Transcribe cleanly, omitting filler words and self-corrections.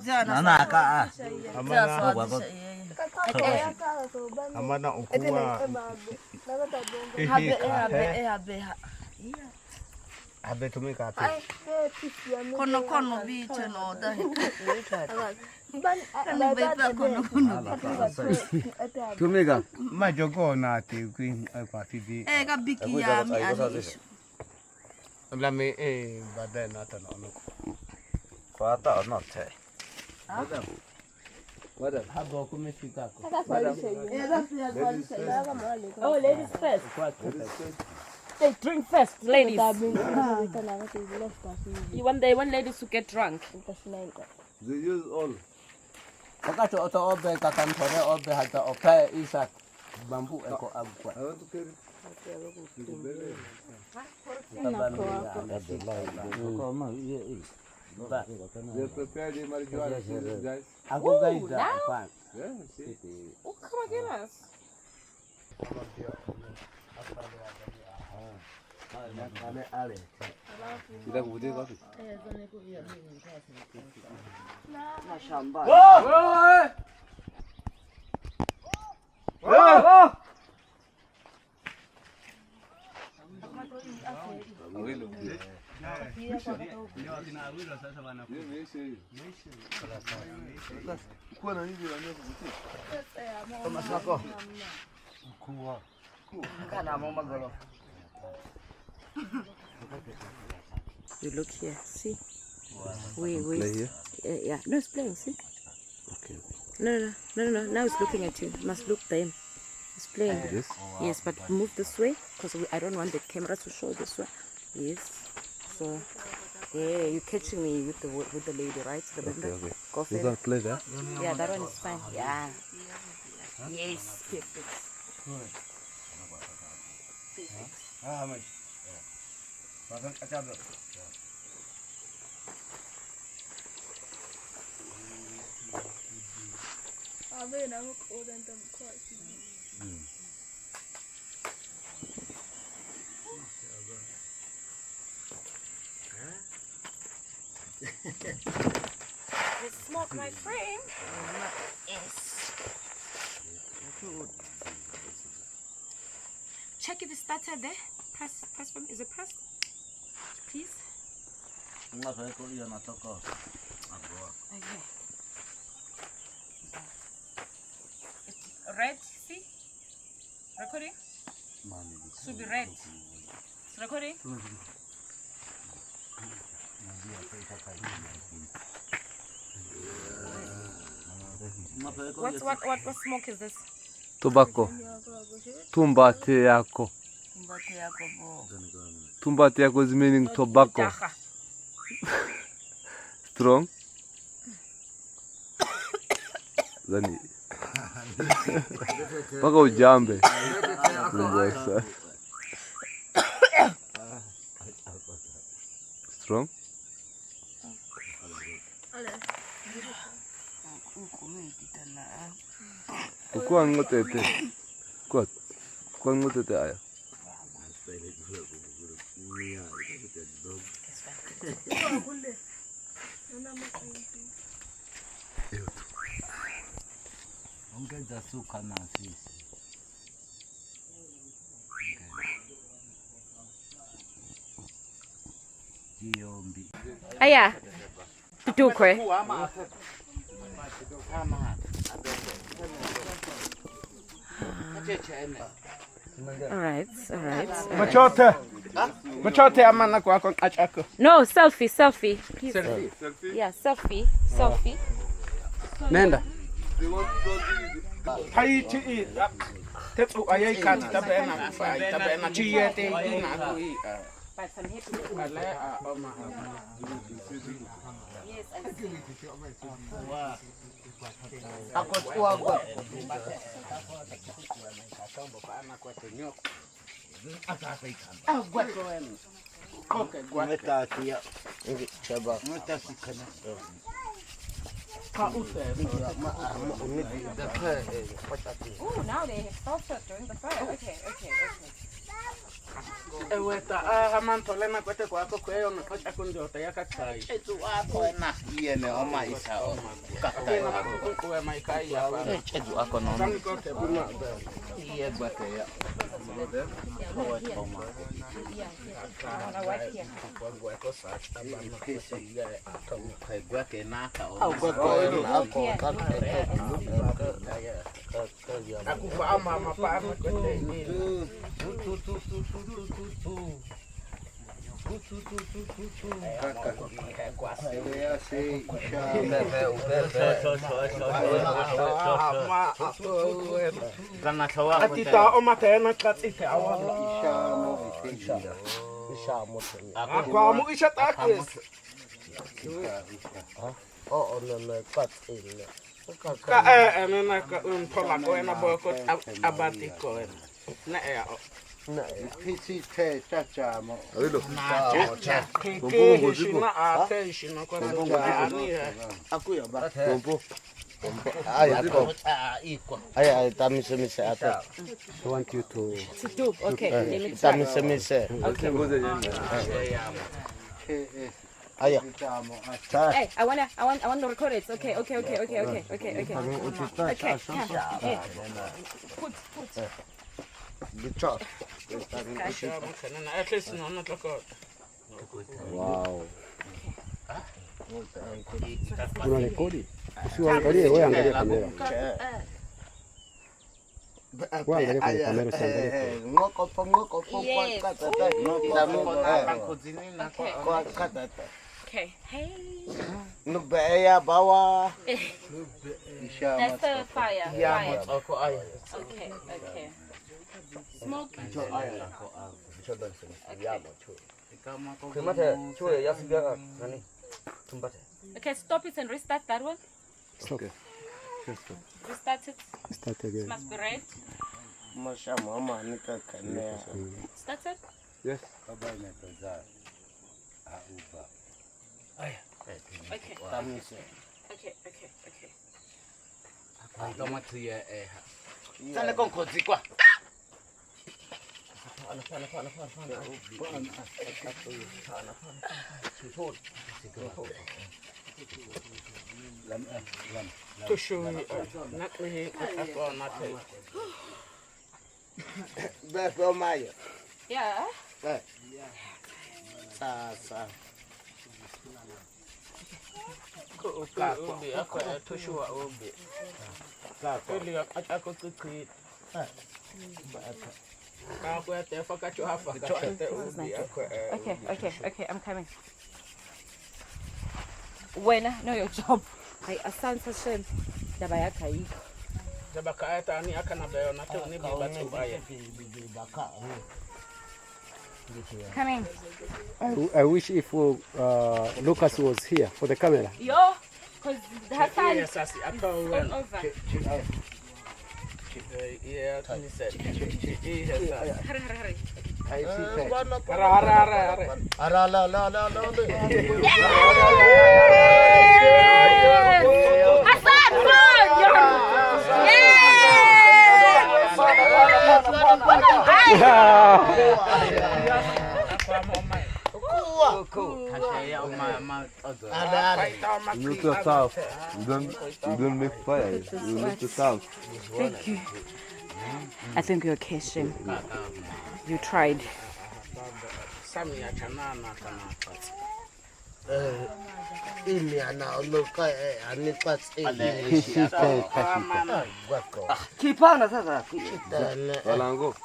Nanaka. Amana ukua. Habe tumika api. Kono bicho no da. Tumika. Majogo na ti queen kwa fibi. Ka biki ya mi ani. Lame bada na ta no. Fata not te. Madam, habo kumefika ko. Oh, ladies first. They drink first, ladies. You want ladies to get drunk. They use all. Wakati obe kakantore obe hata ope isa bambu eko abwa. I want to carry. They prepare the marijuana, guys. Ooh, guys now? Yeah, see. Oh, come on, get us. Sila kuvutia wapi? Mashamba. You look here, see? Wait. Play here? Yeah, no, it's playing, see? Okay. No. Now it's looking at you. You must look them. It's playing. This? Yes, but move this way because I don't want the camera to show this way. Yes. So, yeah, you're catching me with the lady, right? Remember? Okay. Go for You it. can play that? Yeah, that one is fine. Yeah. Yes, perfect. How much? Let's smoke, my friend. Yes. Check if it started there. Press from. Is it pressed? Please. Okay. It's red, see? Recording? Should be red. It's recording? What smoke is this? Tobacco. Tumbate yako. Tumbate yako is meaning tobacco. Jaha. Strong? Zani. Paka ujambe. Strong? Ukuan ngotete. Kuan ngotete aya. Ongeza suka na sisi. Jiombi. Aya. Tukwe. All right. Machote amana kwako achako. No, selfie. Please. Selfie? Yeah, selfie. Nenda. Haiti tetsu ayai kati tabena fai tabena chiyete ina kui. Yes, Oh, now they have started during the fire. Okay. Eweta hamantolena kwete kwako kweyo nakocha kunjota yakakai. Chetu wako na yene oma isa o. Kakena kuwe maikai ya pa. Chetu wako no. Sami kote buna. Iye bate ya. Gwake naka o. Akufa ama mapana kwete ni. Atita oma tena katite awala. Aqua mu isha takis. Oh, no, cut in. Ka na ka tola ko na boko abati ko na e No, Pisi te chacha mo. look. ke shina ate shina ko na ani Akuya ba. Pompo. Ay, ako. Ay, tami se mi se ato. To do. Okay. Let me Tami try. se mi se. Okay. Aya. Hey, I want to record it. Okay. Okay. Put. Bicho. at least no not ko. Wow. Kuna rekodi. Usiangalie, wewe angalia kamera. Wewe angalia kwenye kamera usiangalie. Ngoko po Yes. kata. Okay. Hey. No beya bawa. That's the fire. Fire. Ako ay. Okay. Smoke. Okay, stop it and restart that one. Stop. Restart it. Start again. Must be red. Masha mama nika kanea. Start it. Yes. Okay. Tami se. Okay. Kama tu ya Sale con kozikwa. To show you not me ako na te. Beso maya. Yeah. Sa. Ko ubi ako to show ubi. Eli ako kuki. Ako ate fakacho hafa kate ubi ako. Okay, I'm coming. When know your job. I asansa shem. Daba yaka yi. Jabaka ata ni aka na bayo na te ni bi batu baye. Coming. I wish if Lucas was here for the camera. Yo, cause Hassan Yes, I see. Ako on over. yeah, he said. Hurry. Ai si te. Ara. Ara la. Hassan, You look so tough. You don't make fire. You look so tough. Thank you. I think you're okay, Shem. You tried. Sami ya chanana kana. Ini ana loka ani pat Ale gwako. kipana sasa. Kitana. Walango.